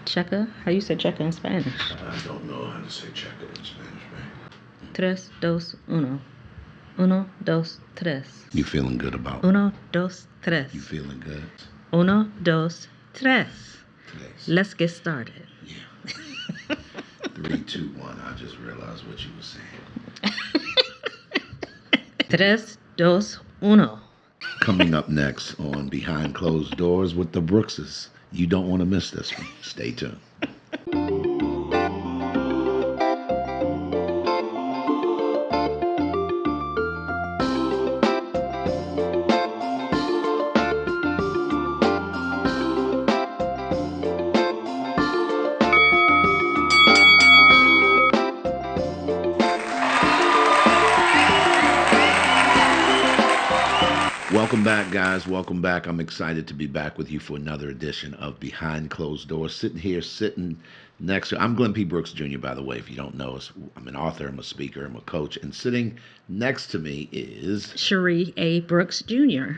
Checker? How you say checker in Spanish? I don't know how to say checker in Spanish, man. Tres, dos, uno. Uno, dos, tres. You feeling good about it? Uno, dos, tres. You feeling good? Uno, dos, tres. Today's. Let's get started. Yeah. 3, 2, 1. I just realized what you were saying. Tres, dos, uno. Coming up next on Behind Closed Doors with the Brookses. You don't want to miss this one. Stay tuned. Welcome back, guys. Welcome back. I'm excited to be back with you for another edition of Behind Closed Doors. Sitting next to, I'm Glenn P. Brooks Jr., by the way, if you don't know us. I'm an author, I'm a speaker, I'm a coach. And sitting next to me is Cherie A. Brooks Jr.,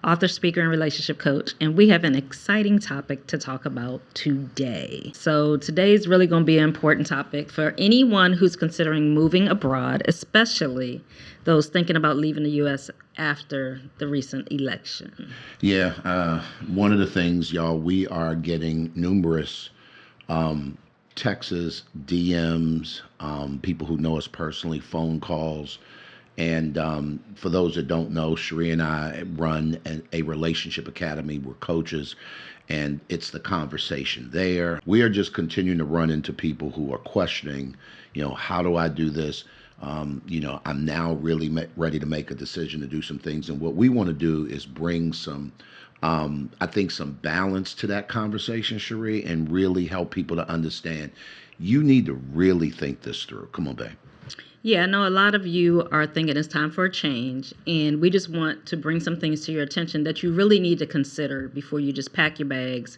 author, speaker, and relationship coach. And we have an exciting topic to talk about today. So today is really going to be an important topic for anyone who's considering moving abroad, especially those thinking about leaving the U.S. after the recent election. Yeah, one of the things, y'all, we are getting numerous texts, DMs, people who know us personally, phone calls. And for those that don't know, Cherie and I run a relationship academy. We're coaches, and it's the conversation there. We are just continuing to run into people who are questioning, how do I do this? I'm now really ready to make a decision to do some things. And what we want to do is bring some balance to that conversation, Cherie, and really help people to understand you need to really think this through. Come on, babe. Yeah, I know a lot of you are thinking it's time for a change, and we just want to bring some things to your attention that you really need to consider before you just pack your bags,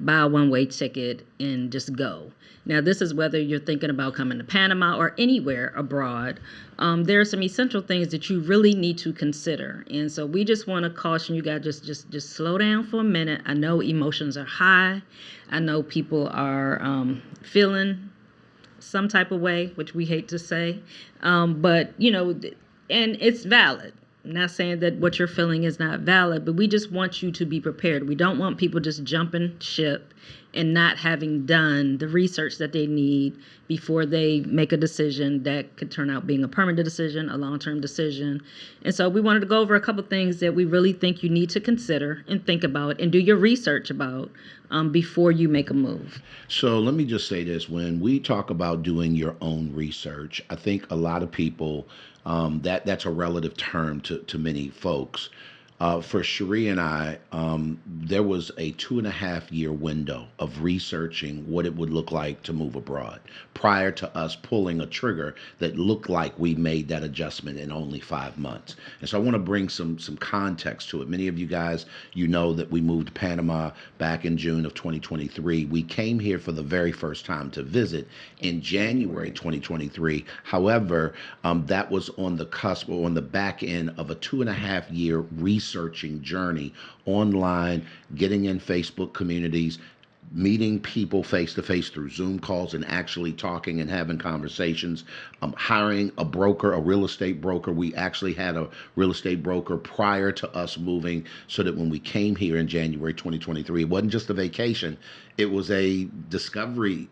buy a one-way ticket, and just go. Now, this is whether you're thinking about coming to Panama or anywhere abroad. There are some essential things that you really need to consider. And so we just want to caution you guys, just slow down for a minute. I know emotions are high. I know people are feeling some type of way, which we hate to say. But, and it's valid. I'm not saying that what you're feeling is not valid, but we just want you to be prepared. We don't want people just jumping ship and not having done the research that they need before they make a decision that could turn out being a permanent decision, a long-term decision. And so we wanted to go over a couple things that we really think you need to consider and think about and do your research about before you make a move. So let me just say this. When we talk about doing your own research, I think a lot of people, that's a relative term to many folks. For Cherie and I, there was a 2.5-year window of researching what it would look like to move abroad prior to us pulling a trigger that looked like we made that adjustment in only 5 months. And so I want to bring some context to it. Many of you guys, you know that we moved to Panama back in June of 2023. We came here for the very first time to visit in January 2023. However, that was on the cusp or on the back end of a 2.5-year researching journey online, getting in Facebook communities, meeting people face to face through Zoom calls and actually talking and having conversations, hiring a broker, a real estate broker. We actually had a real estate broker prior to us moving so that when we came here in January 2023, it wasn't just a vacation. It was a discovery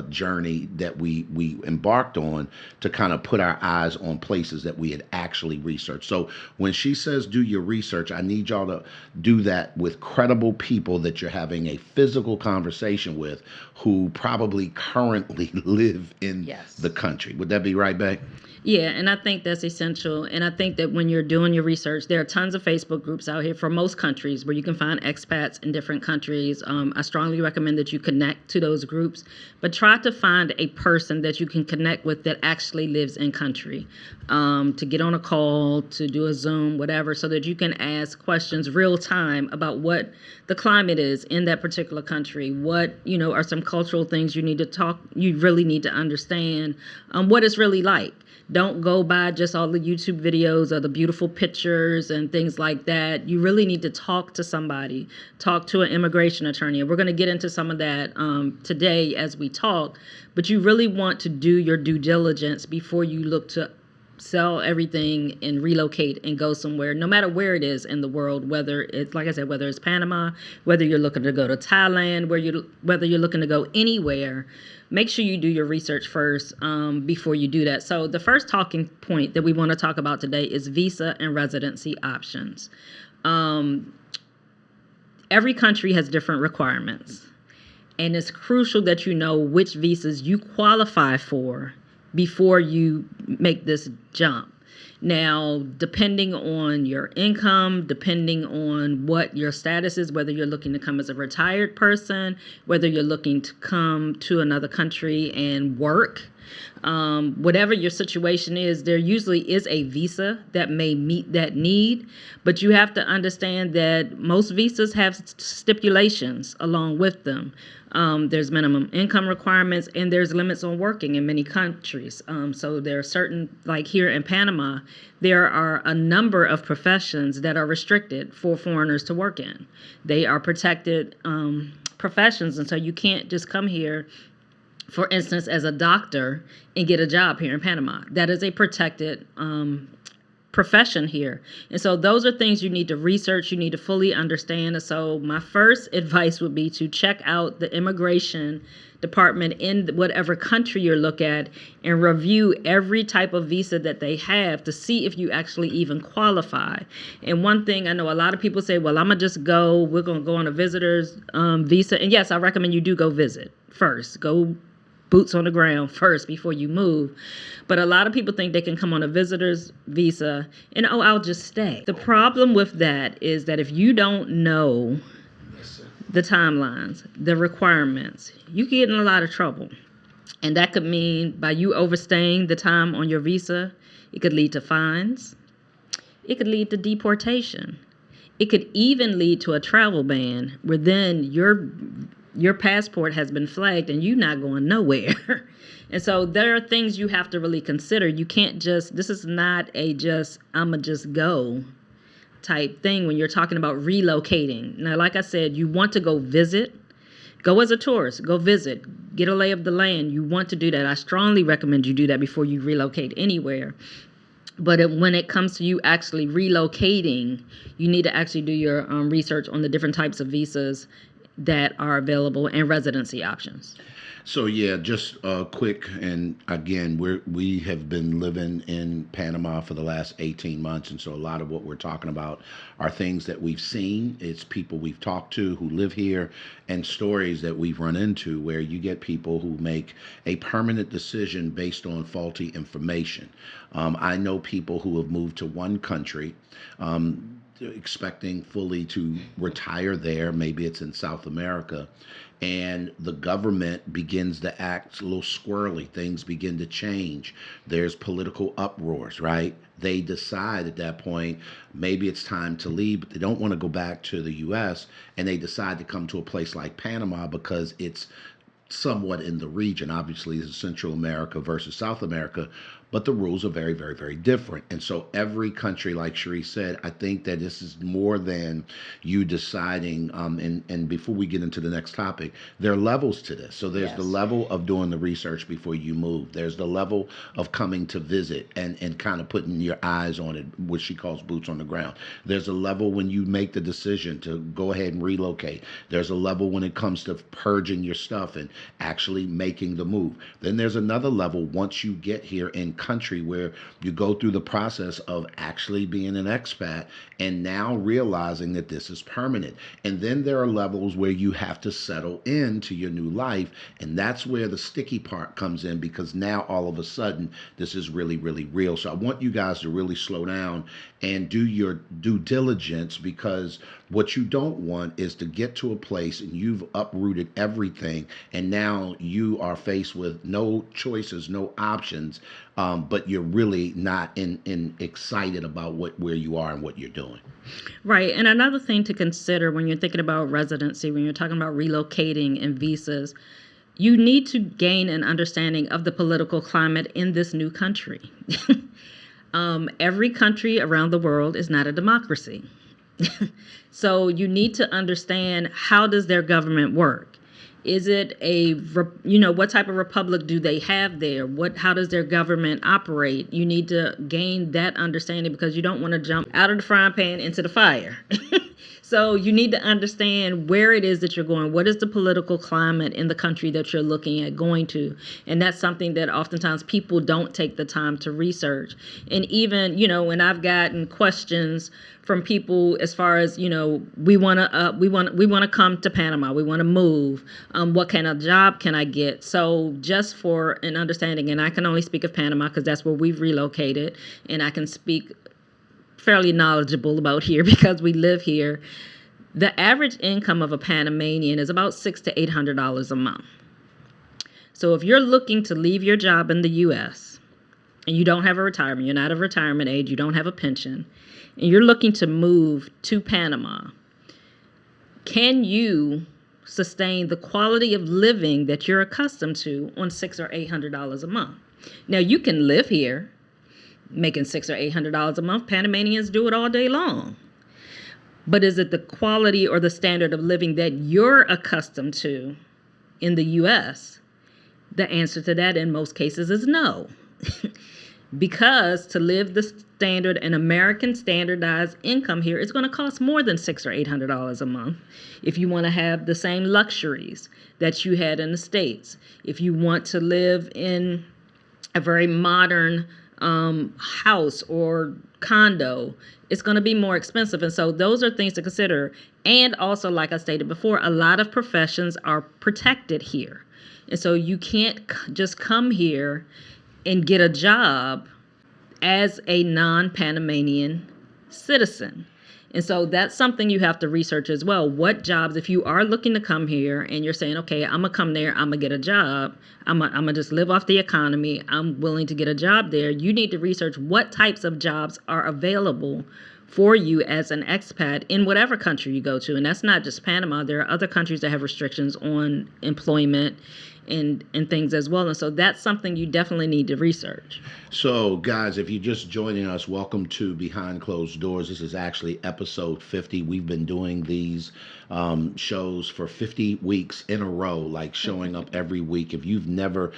journey that we embarked on to kind of put our eyes on places that we had actually researched. So when she says do your research, I need y'all to do that with credible people that you're having a physical conversation with who probably currently live in the country. Would that be right, babe? Yeah, and I think that's essential. And I think that when you're doing your research, there are tons of Facebook groups out here for most countries where you can find expats in different countries. I strongly recommend that you connect to those groups, but try to find a person that you can connect with that actually lives in country, to get on a call, to do a Zoom, whatever, so that you can ask questions real time about what the climate is in that particular country. country? What, are some cultural things you really need to understand what it's really like. Don't go by just all the YouTube videos or the beautiful pictures and things like that. You really need to talk to somebody, talk to an immigration attorney. And we're going to get into some of that today as we talk. But you really want to do your due diligence before you look to sell everything and relocate and go somewhere, no matter where it is in the world, whether it's, like I said, whether it's Panama, whether you're looking to go to Thailand, whether you're looking to go anywhere. Make sure you do your research first before you do that. So the first talking point that we want to talk about today is visa and residency options. Every country has different requirements, and it's crucial that you know which visas you qualify for before you make this jump. Now, depending on your income, depending on what your status is, whether you're looking to come as a retired person, whether you're looking to come to another country and work, whatever your situation is, there usually is a visa that may meet that need. But you have to understand that most visas have stipulations along with them. There's minimum income requirements, and there's limits on working in many countries. So there are certain, like here in Panama, there are a number of professions that are restricted for foreigners to work in. They are protected professions, and so you can't just come here, for instance, as a doctor and get a job here in Panama. That is a protected profession here. And so those are things you need to research, you need to fully understand. And so my first advice would be to check out the immigration department in whatever country you're looking at and review every type of visa that they have to see if you actually even qualify. And one thing I know a lot of people say, well, I'm going to just go, we're going to go on a visitor's visa. And yes, I recommend you do go visit first. Go boots on the ground first before you move. But a lot of people think they can come on a visitor's visa and, oh, I'll just stay. The problem with that is that if you don't know the timelines, the requirements, you get in a lot of trouble. And that could mean by you overstaying the time on your visa, it could lead to fines. It could lead to deportation. It could even lead to a travel ban where then your passport has been flagged and you're not going nowhere. And so there are things you have to really consider. You can't just, this is not a just, I'ma just go type thing when you're talking about relocating. Now, like I said, you want to go visit, go as a tourist, go visit, get a lay of the land. You want to do that. I strongly recommend you do that before you relocate anywhere. But when it comes to you actually relocating, you need to actually do your research on the different types of visas that are available and residency options. So yeah, just quick, and again, we have been living in Panama for the last 18 months, and so a lot of what we're talking about are things that we've seen. It's people we've talked to who live here, and stories that we've run into where you get people who make a permanent decision based on faulty information. I know people who have moved to one country. Expecting fully to retire there, maybe it's in South America, and the government begins to act a little squirrely. Things begin to change. There's political uproars, right? They decide at that point, maybe it's time to leave, but they don't want to go back to the U.S., and they decide to come to a place like Panama because it's somewhat in the region. Obviously, it's Central America versus South America, but the rules are very, very, very different. And so every country, like Cherie said, I think that this is more than you deciding, and before we get into the next topic, there are levels to this. So there's the level of doing the research before you move. There's the level of coming to visit and kind of putting your eyes on it, what she calls boots on the ground. There's a level when you make the decision to go ahead and relocate. There's a level when it comes to purging your stuff and actually making the move. Then there's another level once you get here in country where you go through the process of actually being an expat and now realizing that this is permanent. And then there are levels where you have to settle into your new life, and that's where the sticky part comes in, because now all of a sudden this is really, really real. So I want you guys to really slow down and do your due diligence, because what you don't want is to get to a place and you've uprooted everything and now you are faced with no choices, no options, but you're really not in excited about where you are and what you're doing. Right. And another thing to consider when you're thinking about residency, when you're talking about relocating and visas, you need to gain an understanding of the political climate in this new country. Every country around the world is not a democracy. So you need to understand, how does their government work? Is it what type of republic do they have there? How does their government operate? You need to gain that understanding, because you don't want to jump out of the frying pan into the fire. So you need to understand where it is that you're going. What is the political climate in the country that you're looking at going to? And that's something that oftentimes people don't take the time to research. And even, when I've gotten questions from people as far as, we want to come to Panama. We want to move. What kind of job can I get? So just for an understanding, and I can only speak of Panama because that's where we've relocated, and I can speak fairly knowledgeable about here because we live here. The average income of a Panamanian is about $600 to $800 a month. So if you're looking to leave your job in the U.S. and you don't have a retirement, you're not of retirement age, you don't have a pension, and you're looking to move to Panama, can you sustain the quality of living that you're accustomed to on $600 or $800 a month? Now, you can live here making $600 or $800 a month. Panamanians do it all day long. But is it the quality or the standard of living that you're accustomed to in the U.S.? The answer to that in most cases is no. Because to live the standard, an American standardized income here, is going to cost more than $600 or $800 a month. If you want to have the same luxuries that you had in the States, if you want to live in a very modern house or condo, it's going to be more expensive. And so those are things to consider. And also, like I stated before, a lot of professions are protected here. And so you can't just come here and get a job as a non-Panamanian citizen. And so that's something you have to research as well. What jobs, if you are looking to come here and you're saying, okay, I'm going to come there, I'm going to get a job, I'm going to just live off the economy, I'm willing to get a job there, you need to research what types of jobs are available for you as an expat in whatever country you go to. And that's not just Panama. There are other countries that have restrictions on employment and things as well. And so that's something you definitely need to research. So, guys, if you're just joining us, welcome to Behind Closed Doors. This is actually episode 50. We've been doing these shows for 50 weeks in a row, like showing up every week. If you've never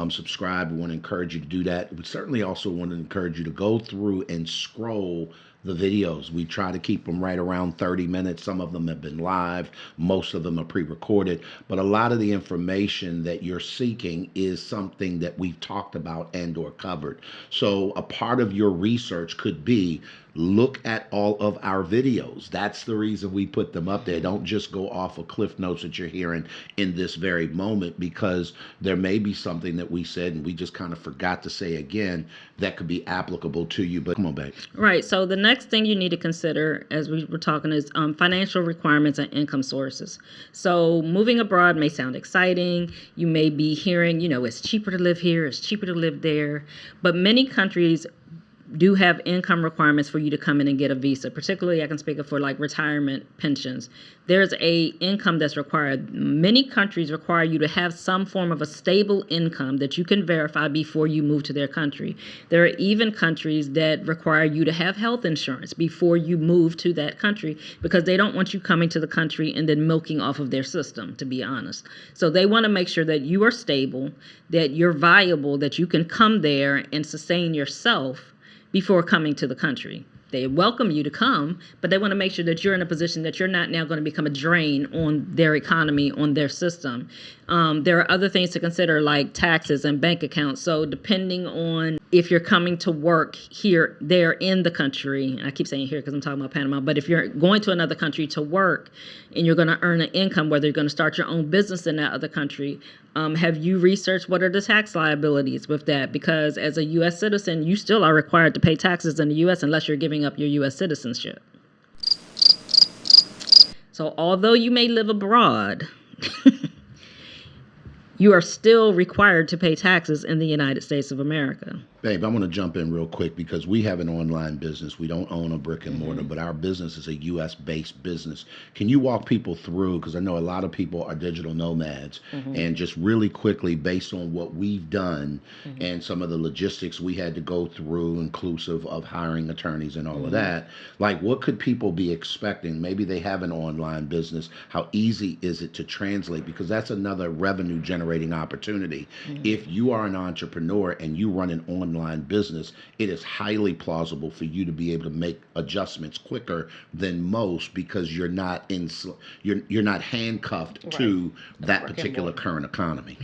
subscribed, we want to encourage you to do that. We certainly also want to encourage you to go through and scroll the videos. We try to keep them right around 30 minutes. Some of them have been live. Most of them are pre-recorded. But a lot of the information that you're seeking is something that we've talked about and or covered. So a part of your research could be, look at all of our videos. That's the reason we put them up there. Don't just go off of cliff notes that you're hearing in this very moment, because there may be something that we said and we just kind of forgot to say again that could be applicable to you. But come on, babe. Right. So the next thing you need to consider, as we were talking, is financial requirements and income sources. So moving abroad may sound exciting. You may be hearing, it's cheaper to live here, it's cheaper to live there. But many countries do have income requirements for you to come in and get a visa. Particularly, I can speak of for like retirement pensions. There's a income that's required. Many countries require you to have some form of a stable income that you can verify before you move to their country. There are even countries that require you to have health insurance before you move to that country, because they don't want you coming to the country and then milking off of their system, to be honest. So they want to make sure that you are stable, that you're viable, that you can come there and sustain yourself before coming to the country. They welcome you to come, but they want to make sure that you're in a position that you're not now going to become a drain on their economy, on their system. There are other things to consider, like taxes and bank accounts. So depending on if you're coming to work here, there in the country, and I keep saying here because I'm talking about Panama, but if you're going to another country to work and you're going to earn an income, whether you're going to start your own business in that other country, have you researched what are the tax liabilities with that? Because as a U.S. citizen, you still are required to pay taxes in the U.S. unless you're giving up your U.S. citizenship. So although you may live abroad, you are still required to pay taxes in the United States of America. Babe, I want to jump in real quick because we have an online business. We don't own a brick and mortar, Hmm. but our business is a U.S. based business. Can you walk people through? Because I know a lot of people are digital nomads, Hmm. and just really quickly, based on what we've done Hmm. and some of the logistics we had to go through, inclusive of hiring attorneys and all of Hmm. that, like what could people be expecting? Maybe they have an online business. How easy is it to translate? Because that's another revenue generating opportunity. Hmm. If you are an entrepreneur and you run an online business, it is highly plausible for you to be able to make adjustments quicker than most because you're not handcuffed Right. to The that brick and particular mortar. current economy.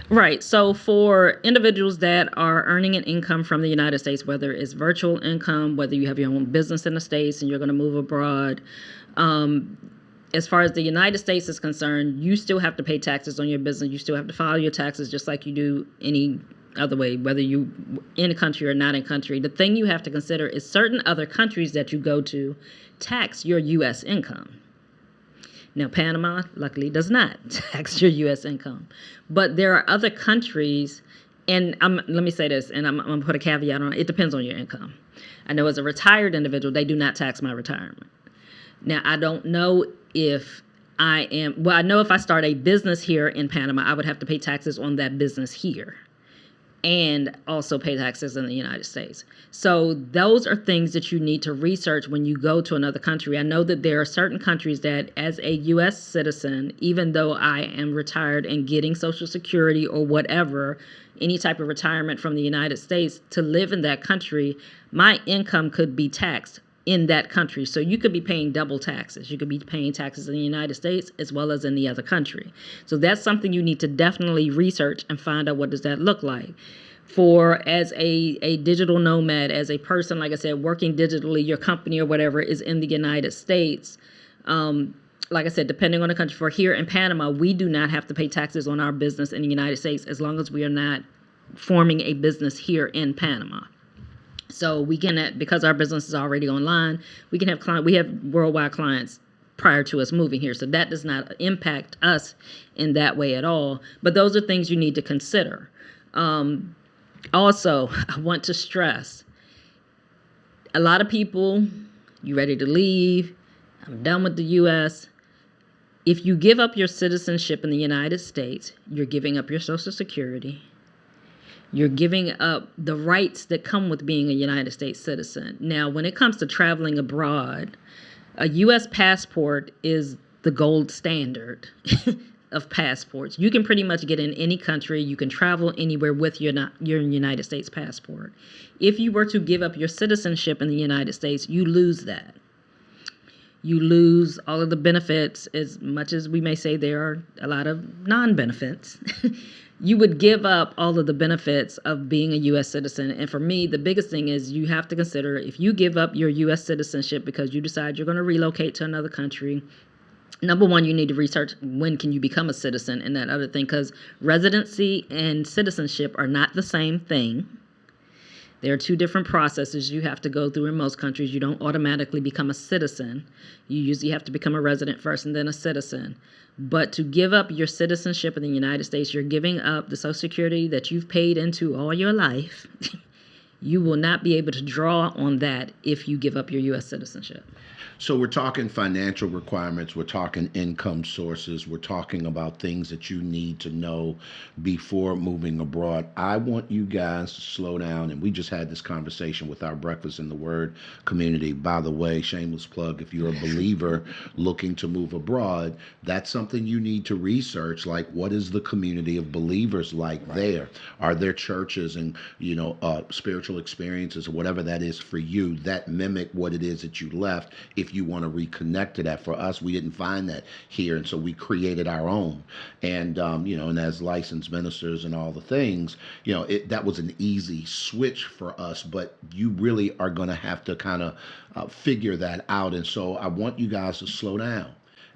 Right. So for individuals that are earning an income from the United States, whether it's virtual income, whether you have your own business in the States and you're going to move abroad, um, as far as the United States is concerned, you still have to pay taxes on your business. You still have to file your taxes just like you do any other way, whether you in a country or not in country. The thing you have to consider is certain other countries that you go to tax your U.S. income. Now, Panama, luckily, does not tax your U.S. income. But there are other countries, and let me say this, and I'm going to put a caveat on it. It depends on your income. I know as a retired individual, they do not tax my retirement. Now, I don't know if I know if I start a business here in Panama, I would have to pay taxes on that business here and also pay taxes in the United States. So those are things that you need to research when you go to another country. I know that there are certain countries that as a US citizen, even though I am retired and getting Social Security or whatever, any type of retirement from the United States, to live in that country, my income could be taxed in that country. So you could be paying double taxes. You could be paying taxes in the United States as well as in the other country. So that's something you need to definitely research and find out what does that look like. For as a digital nomad, as a person, like I said, working digitally, your company or whatever is in the United States. Like I said, depending on the country, for here in Panama, we do not have to pay taxes on our business in the United States as long as we are not forming a business here in Panama. So we can, because our business is already online, we have worldwide clients prior to us moving here. So that does not impact us in that way at all. But those are things you need to consider. Also, I want to stress a lot of people, you ready to leave? I'm done with the U.S. If you give up your citizenship in the United States, you're giving up your Social Security. You're giving up the rights that come with being a United States citizen. Now, when it comes to traveling abroad, a U.S. passport is the gold standard of passports. You can pretty much get in any country. You can travel anywhere with your United States passport. If you were to give up your citizenship in the United States, you lose that. You lose all of the benefits, as much as we may say there are a lot of non-benefits. You would give up all of the benefits of being a U.S. citizen. And for me, the biggest thing is you have to consider if you give up your U.S. citizenship because you decide you're going to relocate to another country. Number one, you need to research when can you become a citizen and that other thing, because residency and citizenship are not the same thing. There are two different processes you have to go through in most countries. You don't automatically become a citizen. You usually have to become a resident first and then a citizen. But to give up your citizenship in the United States, you're giving up the Social Security that you've paid into all your life. You will not be able to draw on that if you give up your U.S. citizenship. So we're talking financial requirements, we're talking income sources, we're talking about things that you need to know before moving abroad. I want you guys to slow down, and we just had this conversation with our Breakfast in the Word community. By the way, shameless plug, if you're a believer looking to move abroad, that's something you need to research. Like, what is the community of believers like Right. there? Are there churches and, spiritual experiences or whatever that is for you that mimic what it is that you left? If you want to reconnect to that. For us, we didn't find that here, and so we created our own. And and as licensed ministers and all the things, that was an easy switch for us. But you really are going to have to kind of figure that out. And so I want you guys to slow down.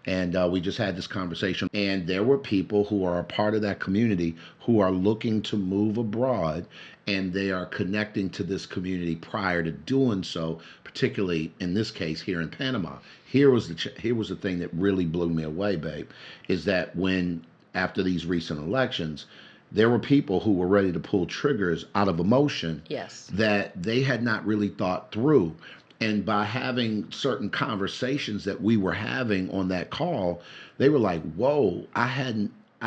And we just had this conversation, and there were people who are a part of that community who are looking to move abroad, and they are connecting to this community prior to doing so, particularly in this case here in Panama. Here was the thing that really blew me away, babe, is that when after these recent elections, there were people who were ready to pull triggers out of emotion Yes. that they had not really thought through. And by having certain conversations that we were having on that call, they were like, whoa, I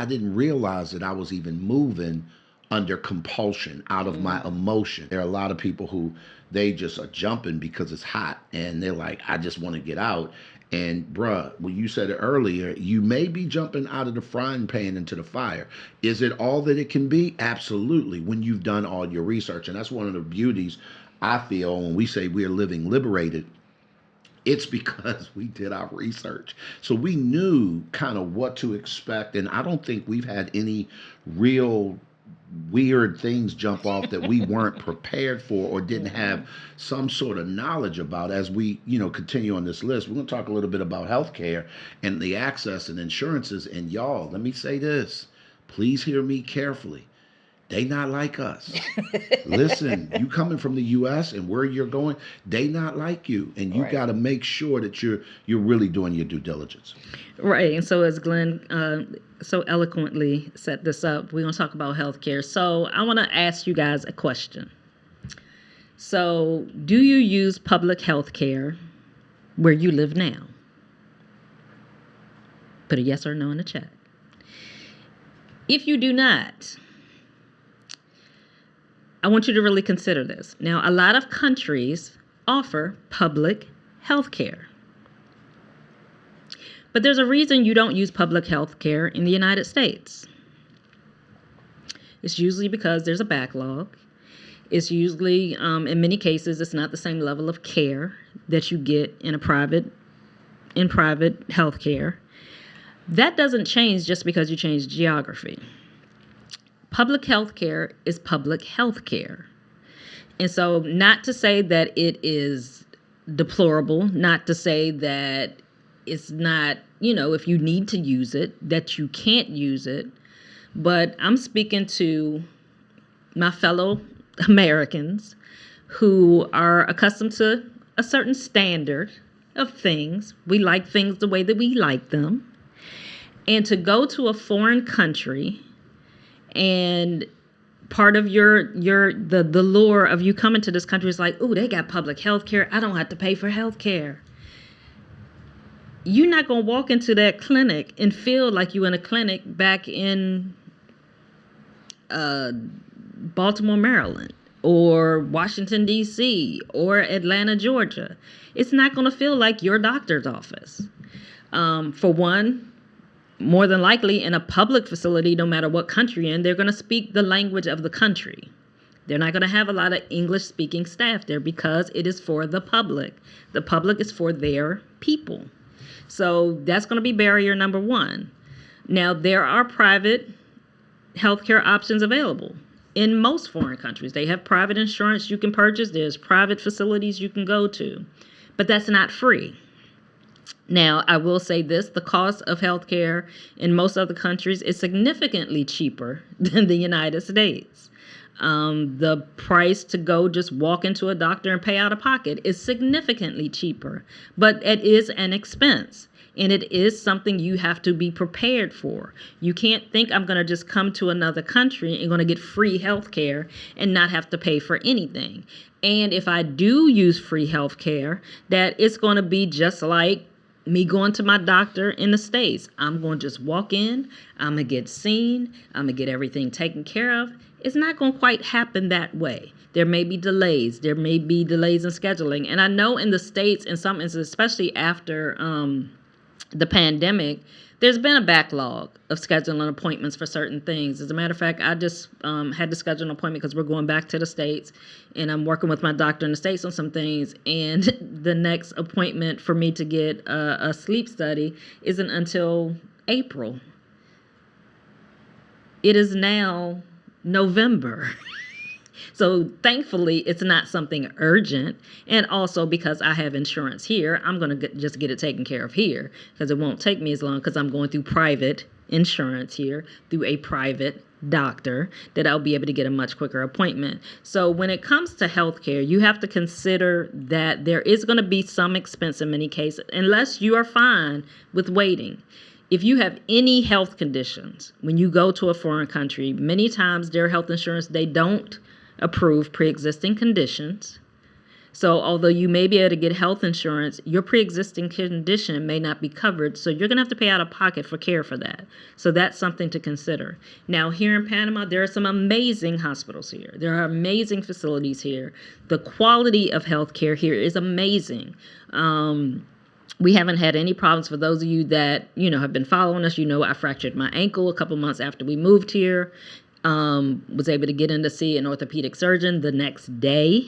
didn't realize that I was even moving under compulsion out of my emotion. There are a lot of people who they just are jumping because it's hot and they're like, I just want to get out. And bruh, when you said it earlier, you may be jumping out of the frying pan into the fire. Is it all that it can be? Absolutely, when you've done all your research. And that's one of the beauties I feel when we say we're living liberated. It's because we did our research. So we knew kind of what to expect. And I don't think we've had any real weird things jump off that we weren't prepared for or didn't have some sort of knowledge about. As we continue on this list, we're going to talk a little bit about healthcare and the access and insurances. And y'all, let me say this, please hear me carefully, they not like us. Listen, you coming from the U.S. and where you're going, they not like you, and you Right. got to make sure that you're really doing your due diligence. Right. And so as Glenn so eloquently set this up, we're going to talk about healthcare. So I want to ask you guys a question. So do you use public healthcare where you live now? Put a yes or no in the chat. If you do not, I want you to really consider this. Now, a lot of countries offer public health care. But there's a reason you don't use public health care in the United States. It's usually because there's a backlog. It's usually, in many cases, it's not the same level of care that you get in private health care. That doesn't change just because you change geography. Public health care is public health care. And so not to say that it is deplorable, not to say that it's not, if you need to use it, that you can't use it. But I'm speaking to my fellow Americans who are accustomed to a certain standard of things. We like things the way that we like them. And to go to a foreign country and part of the lure of you coming to this country is like, oh, they got public health care. I don't have to pay for health care. You're not going to walk into that clinic and feel like you're in a clinic back in Baltimore, Maryland, or Washington, D.C., or Atlanta, Georgia. It's not going to feel like your doctor's office. For one, more than likely in a public facility, no matter what country you're in, they're going to speak the language of the country. They're not going to have a lot of English-speaking staff there because it is for the public. The public is for their people. So that's going to be barrier number one. Now, there are private healthcare options available in most foreign countries. They have private insurance you can purchase. There's private facilities you can go to. But that's not free. Now, I will say this, the cost of healthcare in most other countries is significantly cheaper than the United States. The price to go just walk into a doctor and pay out of pocket is significantly cheaper, but it is an expense. And it is something you have to be prepared for. You can't think I'm going to just come to another country and going to get free health care and not have to pay for anything. And if I do use free health care, that it's going to be just like me going to my doctor in the States. I'm going to just walk in, I'm going to get seen, I'm going to get everything taken care of. It's not going to quite happen that way. There may be delays. There may be delays in scheduling. And I know in the States, in some instances, especially after the pandemic, there's been a backlog of scheduling appointments for certain things. As a matter of fact, I just had to schedule an appointment because we're going back to the States, and I'm working with my doctor in the States on some things. And the next appointment for me to get a sleep study isn't until April. It is now November. So thankfully, it's not something urgent. And also because I have insurance here, I'm going to just get it taken care of here because it won't take me as long because I'm going through private insurance here through a private doctor that I'll be able to get a much quicker appointment. So when it comes to healthcare, you have to consider that there is going to be some expense in many cases, unless you are fine with waiting. if you have any health conditions, when you go to a foreign country, many times their health insurance, they don't approve pre-existing conditions. So although you may be able to get health insurance, your pre-existing condition may not be covered. So you're going to have to pay out of pocket for care for that. So that's something to consider. Now, here in Panama, there are some amazing hospitals here. There are amazing facilities here. The quality of health care here is amazing. We haven't had any problems. For those of you that, have been following us, I fractured my ankle a couple months after we moved here. Was able to get in to see an orthopedic surgeon the next day.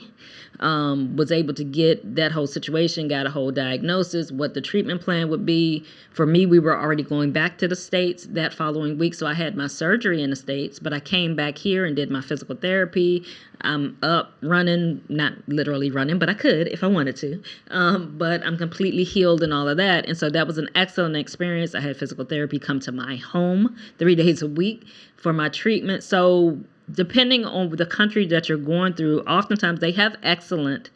Was able to get that whole situation, got a whole diagnosis, what the treatment plan would be. For me, we were already going back to the States that following week, so I had my surgery in the States, but I came back here and did my physical therapy. I'm up running, not literally running, but I could if I wanted to. But I'm completely healed and all of that. And so that was an excellent experience. I had physical therapy come to my home 3 days a week for my treatment. So depending on the country that you're going through, oftentimes they have excellent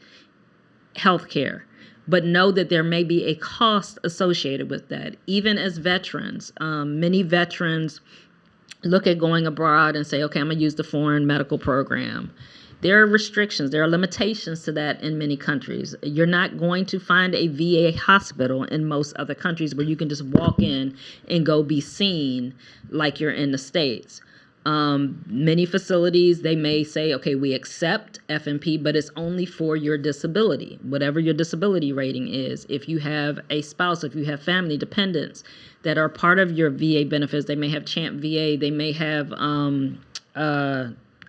health care, but know that there may be a cost associated with that. Even as veterans, many veterans look at going abroad and say, okay, I'm going to use the foreign medical program. There are restrictions, there are limitations to that in many countries. You're not going to find a VA hospital in most other countries where you can just walk in and go be seen like you're in the States. Many facilities, they may say, okay, we accept FMP, but it's only for your disability, whatever your disability rating is. If you have a spouse, if you have family dependents that are part of your VA benefits, they may have Champ VA, they may have,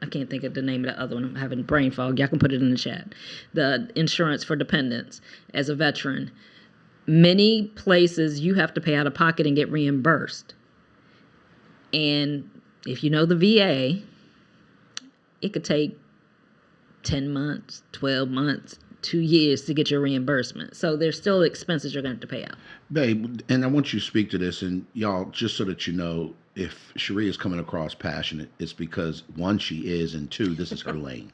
I can't think of the name of the other one. I'm having brain fog. Y'all can put it in the chat. The insurance for dependents as a veteran. Many places you have to pay out of pocket and get reimbursed. And if you know the VA, it could take 10 months, 12 months, 2 years to get your reimbursement. So there's still expenses you're going to have to pay out. Babe, and I want you to speak to this, and y'all, just so that you know, if Cherie is coming across passionate, it's because one, she is, and two, this is her lane.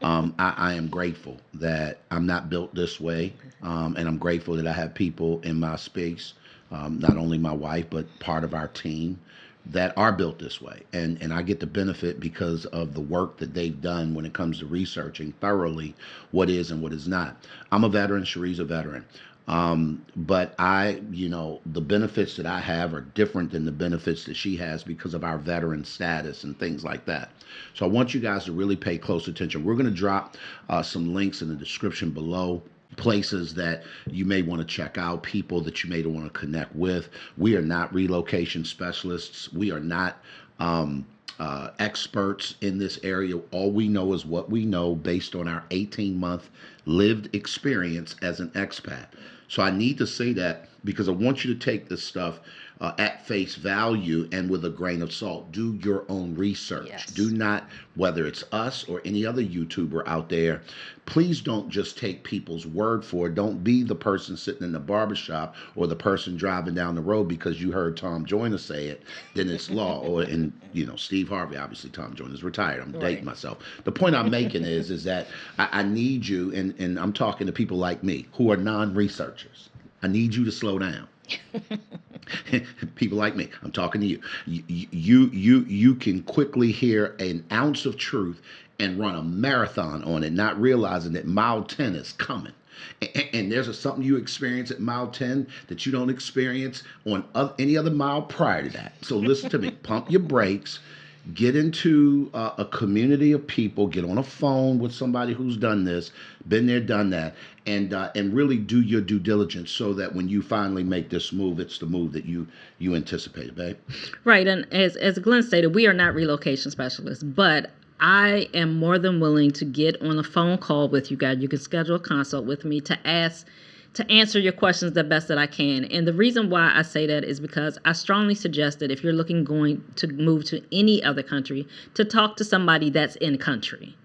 I am grateful that I'm not built this way, and I'm grateful that I have people in my space, not only my wife, but part of our team that are built this way. And I get the benefit because of the work that they've done when it comes to researching thoroughly what is and what is not. I'm a veteran, Cherie's a veteran. But the benefits that I have are different than the benefits that she has because of our veteran status and things like that. So I want you guys to really pay close attention. We're going to drop some links in the description below, places that you may want to check out, people that you may want to connect with. We are not relocation specialists. We are not experts in this area. All we know is what we know based on our 18-month lived experience as an expat. So I need to say that because I want you to take this stuff at face value and with a grain of salt. Do your own research. Yes. Do not, whether it's us or any other YouTuber out there, please don't just take people's word for it. Don't be the person sitting in the barbershop or the person driving down the road because you heard Tom Joyner say it, then it's law. Or, and Steve Harvey, obviously Tom Joyner's retired. I'm dating myself. The point I'm making is that I need you, and I'm talking to people like me who are non-researchers. I need you to slow down. People like me, I'm talking to you. You can quickly hear an ounce of truth and run a marathon on it, not realizing that mile 10 is coming. And there's something you experience at mile 10 that you don't experience on any other mile prior to that. So listen to me. Pump your brakes. Get into a community of people. Get on a phone with somebody who's done this, been there, done that, and really do your due diligence so that when you finally make this move, it's the move that you anticipated, babe. Right, and as Glenn stated, we are not relocation specialists, but I am more than willing to get on a phone call with you guys. You can schedule a consult with me to answer your questions the best that I can. And the reason why I say that is because I strongly suggest that if you're going to move to any other country, to talk to somebody that's in country.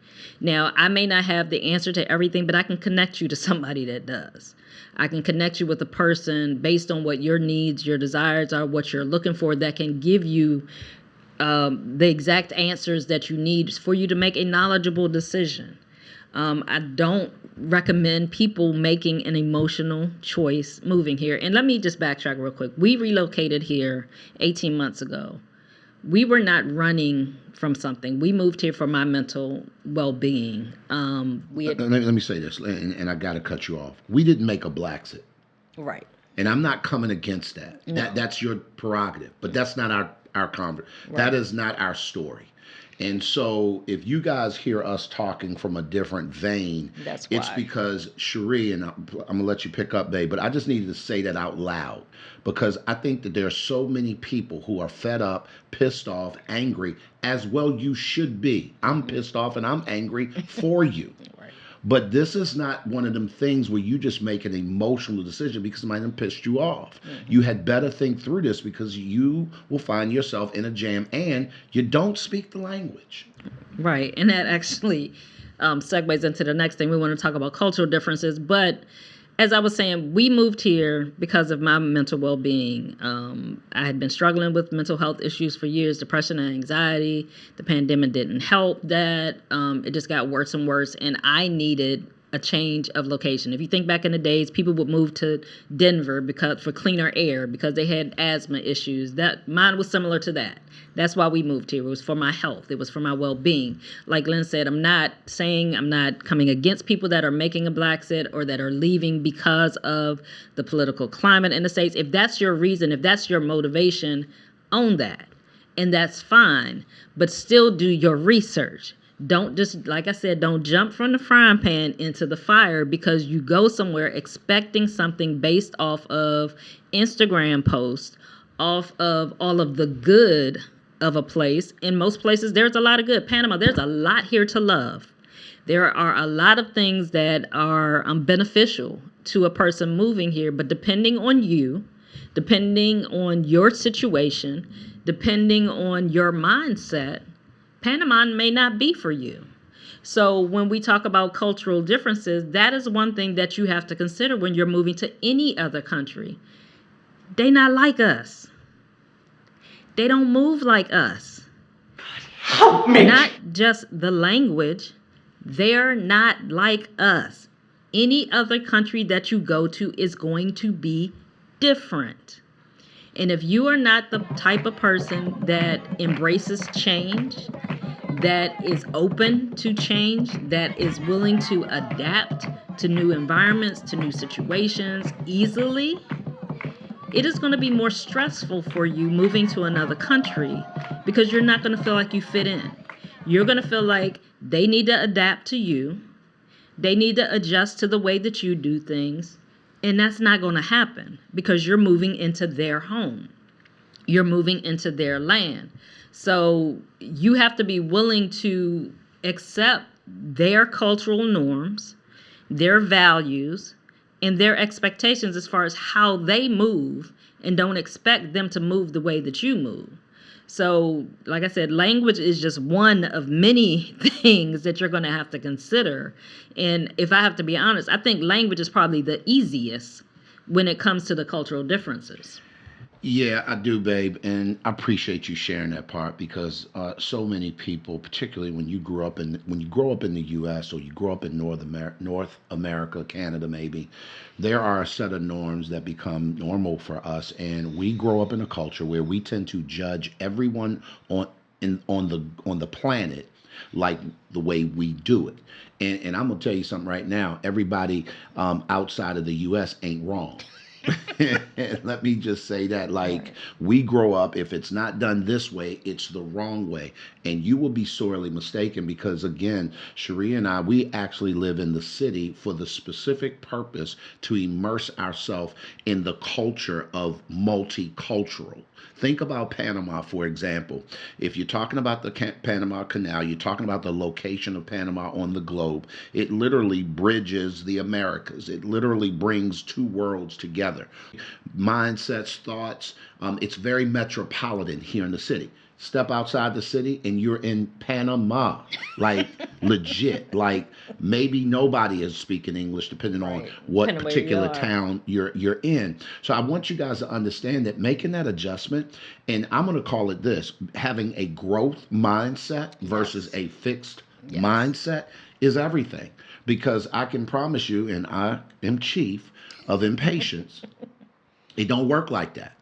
Now, I may not have the answer to everything, but I can connect you to somebody that does. I can connect you with a person based on what your needs, your desires are, what you're looking for, that can give you the exact answers that you need for you to make a knowledgeable decision. I don't recommend people making an emotional choice moving here. And let me just backtrack real quick. We relocated here 18 months ago. We were not running from something. We moved here for my mental well-being. We had Let me say this, and I got to cut you off. We didn't make a Blaxit. right. And I'm not coming against that. No. That's your prerogative, but that's not our conversation. Right. That is not our story. And so, if you guys hear us talking from a different vein, That's it's why. because Cherie, and I'm gonna let you pick up, babe. But I just needed to say that out loud because I think that there are so many people who are fed up, pissed off, angry. As well, you should be. I'm pissed off and I'm angry for you. Right. But this is not one of them things where you just make an emotional decision because somebody done pissed you off. You had better think through this because you will find yourself in a jam and you don't speak the language. Right. And that actually segues into the next thing. We want to talk about cultural differences. But as I was saying, we moved here because of my mental well-being. I had been struggling with mental health issues for years, depression and anxiety. The pandemic didn't help that. It just got worse and worse. And I needed a change of location. If you think back in the days, people would move to Denver because for cleaner air because they had asthma issues. That mine was similar to that. That's why we moved here. It was for my health. It was for my well-being. Like Lynn said, I'm not coming against people that are making a Blaxit or that are leaving because of the political climate in the States. If that's your reason, if that's your motivation, own that. And that's fine. But still do your research. Don't just, like I said, don't jump from the frying pan into the fire because you go somewhere expecting something based off of Instagram posts, off of all of the good of a place. In most places, there's a lot of good. Panama, there's a lot here to love. There are a lot of things that are beneficial to a person moving here, but depending on you, depending on your situation, depending on your mindset, Panama may not be for you. So when we talk about cultural differences, that is one thing that you have to consider when you're moving to any other country. They not like us. They don't move like us. Help me! Not just the language. They're not like us. Any other country that you go to is going to be different. And if you are not the type of person that embraces change, that is open to change, that is willing to adapt to new environments, to new situations easily, it is going to be more stressful for you moving to another country because you're not going to feel like you fit in. You're going to feel like they need to adapt to you. They need to adjust to the way that you do things. And that's not going to happen because you're moving into their home. You're moving into their land. So you have to be willing to accept their cultural norms, their values, and their expectations as far as how they move, and don't expect them to move the way that you move. So, like I said, language is just one of many things that you're going to have to consider. And if I have to be honest, I think language is probably the easiest when it comes to the cultural differences. Yeah, I do, babe, and I appreciate you sharing that part because so many people, particularly when you grow up in the U.S. or you grow up in North America, Canada, maybe, there are a set of norms that become normal for us, and we grow up in a culture where we tend to judge everyone on the planet like the way we do it. And I'm gonna tell you something right now. Everybody outside of the U.S. ain't wrong. Let me just say that, like, we grow up, if it's not done this way, it's the wrong way. And you will be sorely mistaken because, again, Cherie and I, we actually live in the city for the specific purpose to immerse ourselves in the culture of multicultural. Think about Panama, for example. If you're talking about the Panama Canal, you're talking about the location of Panama on the globe. It literally bridges the Americas. It literally brings two worlds together. Mindsets, thoughts. It's very metropolitan here in the city. Step outside the city and you're in Panama, like legit. Like maybe nobody is speaking English, depending on what Depending where you particular are. town you're in. So I want you guys to understand that making that adjustment, and I'm going to call it this: having a growth mindset versus a fixed Yes. Mindset is everything, because I can promise you, and I am chief of impatience, it don't work like that.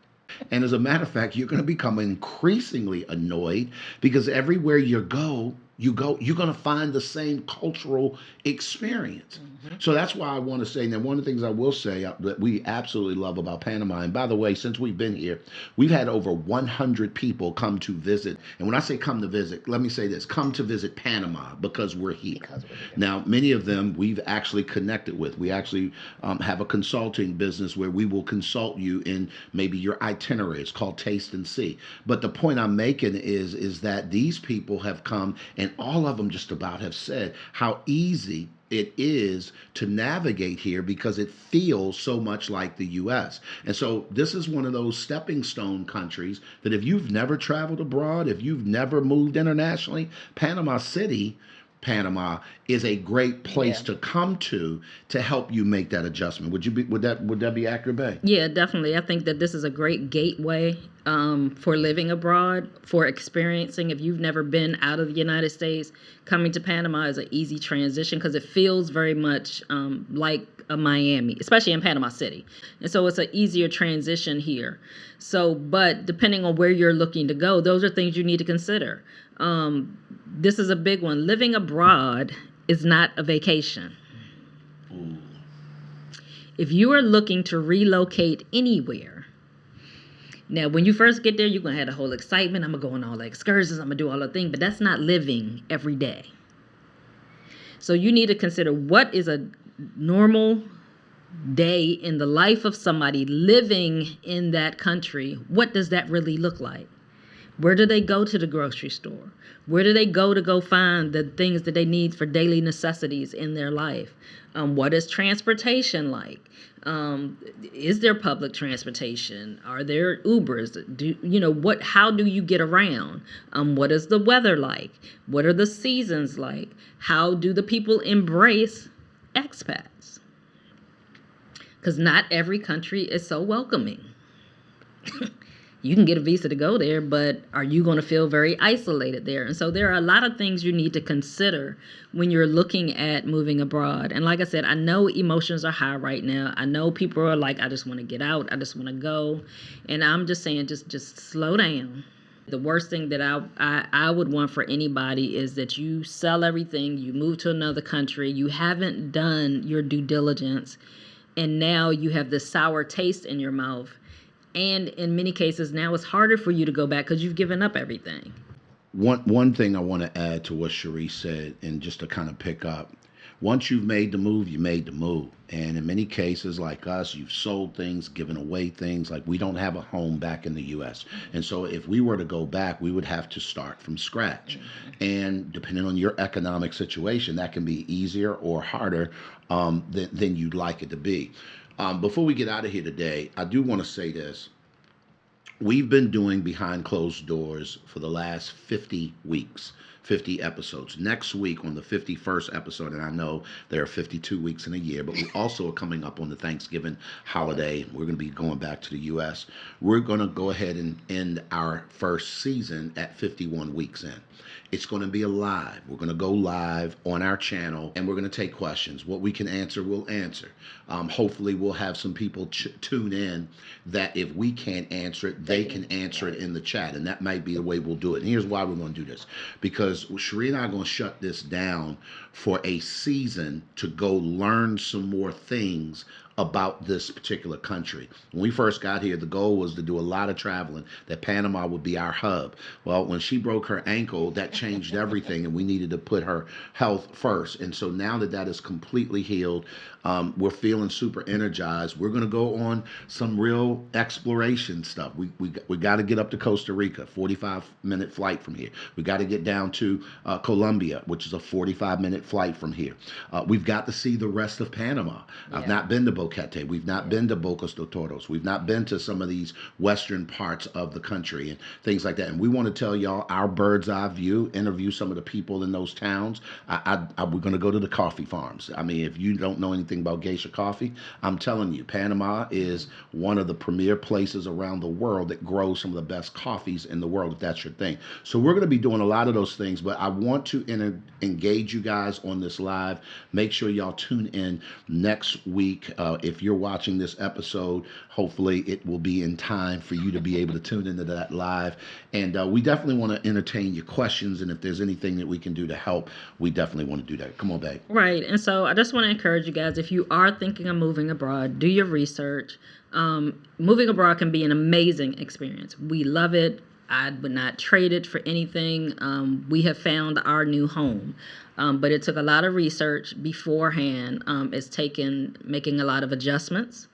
And as a matter of fact, you're going to become increasingly annoyed because everywhere you go, you're going to find the same cultural experience. Hmm. So that's why I want to say, now one of the things I will say that we absolutely love about Panama, and by the way, since we've been here, we've had over 100 people come to visit. And when I say come to visit, let me say this: come to visit Panama because we're here. Because we're here. Now, many of them we've actually connected with. We actually have a consulting business where we will consult you in maybe your itinerary. It's called Taste and See. But the point I'm making is that these people have come, and all of them just about have said how easy it is to navigate here because it feels so much like the US. And so this is one of those stepping stone countries that if you've never traveled abroad, if you've never moved internationally, Panama City, Panama is a great place Yeah. to come to help you make that adjustment. Would that be accurate, Bay? Yeah, definitely. I think that this is a great gateway for living abroad, for experiencing. If you've never been out of the United States, coming to Panama is an easy transition because it feels very much like a Miami, especially in Panama City. And so it's an easier transition here. So, but depending on where you're looking to go, those are things you need to consider. This is a big one. Living abroad is not a vacation. Ooh. If you are looking to relocate anywhere, now when you first get there, you're gonna have the whole excitement. I'm gonna go on all the excursions, I'm gonna do all the things, but that's not living every day. So you need to consider what is a normal day in the life of somebody living in that country. What does that really look like? Where do they go to the grocery store? Where do they go find the things that they need for daily necessities in their life? What is transportation like? Is there public transportation? Are there Ubers? How do you get around? What is the weather like? What are the seasons like? How do the people embrace expats? Because not every country is so welcoming. You can get a visa to go there, but are you going to feel very isolated there? And so there are a lot of things you need to consider when you're looking at moving abroad. And like I said, I know emotions are high right now. I know people are like, I just want to get out. I just want to go. And I'm just saying, just slow down. The worst thing that I would want for anybody is that you sell everything, you move to another country, you haven't done your due diligence, and now you have this sour taste in your mouth. And in many cases, now it's harder for you to go back because you've given up everything. One thing I want to add to what Cherie said, and just to kind of pick up, once you've made the move, you made the move. And in many cases, like us, you've sold things, given away things. Like we don't have a home back in the U.S. And so if we were to go back, we would have to start from scratch. And depending on your economic situation, that can be easier or harder than you'd like it to be. Before we get out of here today, I do want to say this. We've been doing behind closed doors for the last 50 weeks, 50 episodes. Next week on the 51st episode, and I know there are 52 weeks in a year, but we also are coming up on the Thanksgiving holiday. We're going to be going back to the U.S. We're going to go ahead and end our first season at 51 weeks in. It's going to be a live. We're going to go live on our channel, and we're going to take questions. What we can answer, we'll answer. Hopefully, we'll have some people tune in that if we can't answer it, they can answer it in the chat, and that might be the way we'll do it. And here's why we're going to do this. Because Cherie and I are going to shut this down for a season to go learn some more things about this particular country. When we first got here, the goal was to do a lot of traveling, that Panama would be our hub. Well, when she broke her ankle, that changed everything, and we needed to put her health first. And so now that that is completely healed, we're feeling super energized. We're going to go on some real exploration stuff. We got to get up to Costa Rica, 45-minute flight from here. We got to get down to Colombia, which is a 45-minute flight from here. We've got to see the rest of Panama. I've not been to Boquete. We've not been to Bocas de Toros. We've not been to some of these western parts of the country and things like that. And we want to tell y'all our bird's eye view, interview some of the people in those towns. We're going to go to the coffee farms. I mean, if you don't know anything about geisha coffee, I'm telling you, Panama is one of the premier places around the world that grows some of the best coffees in the world, if that's your thing. So we're going to be doing a lot of those things, but I want to engage you guys on this live. Make sure y'all tune in next week. If you're watching this episode, hopefully it will be in time for you to be able to tune into that live. And we definitely want to entertain your questions. And if there's anything that we can do to help, we definitely want to do that. Come on, babe. Right. And so I just want to encourage you guys, if you are thinking of moving abroad, do your research. Moving abroad can be an amazing experience. We love it. I would not trade it for anything. We have found our new home. But it took a lot of research beforehand. It's taken making a lot of adjustments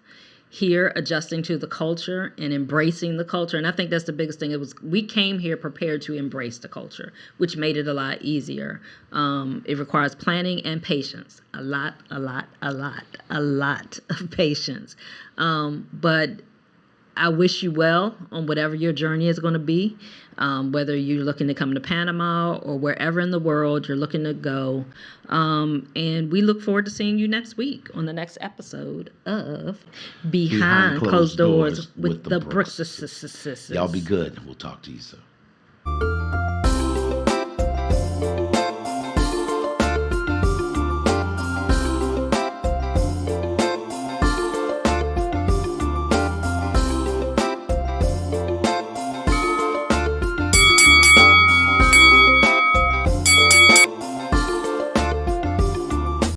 here, adjusting to the culture and embracing the culture. And I think that's the biggest thing. We came here prepared to embrace the culture, which made it a lot easier. It requires planning and patience. A lot of patience. But I wish you well on whatever your journey is going to be, whether you're looking to come to Panama or wherever in the world you're looking to go. And we look forward to seeing you next week on the next episode of Behind Closed Doors with the Brooks. Y'all be good. We'll talk to you soon.